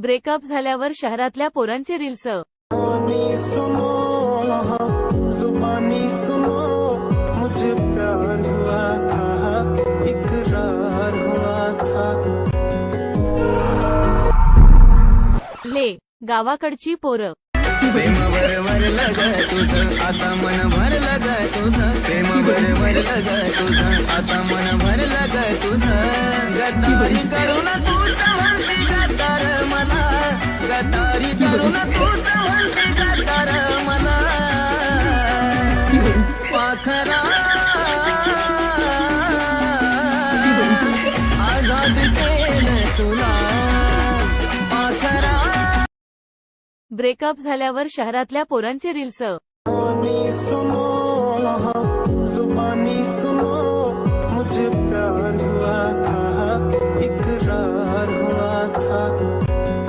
Breakup झाल्यावर शहरातल्या पोरांचे रील्स। जुबानी सुनो, मुझे प्यार हुआ था, इकरार हुआ था। ले गावाकडची पोरं। प्रेम भरभर लग तुझं, आता मन भरलं ग तुझं, प्रेम भरभर लग तुझं, आता मन भरलं ग तुझं। गद्दारी करून तूच म्हणती गद्दार मला, गद्दारी करून तूच म्हणती गद्दार मला। पाखरा आजाद केलं तुला, पाखरा। ब्रेकअप झाल्यावर शहरातल्या पोरांचे रील्स। जुबानी सुनो,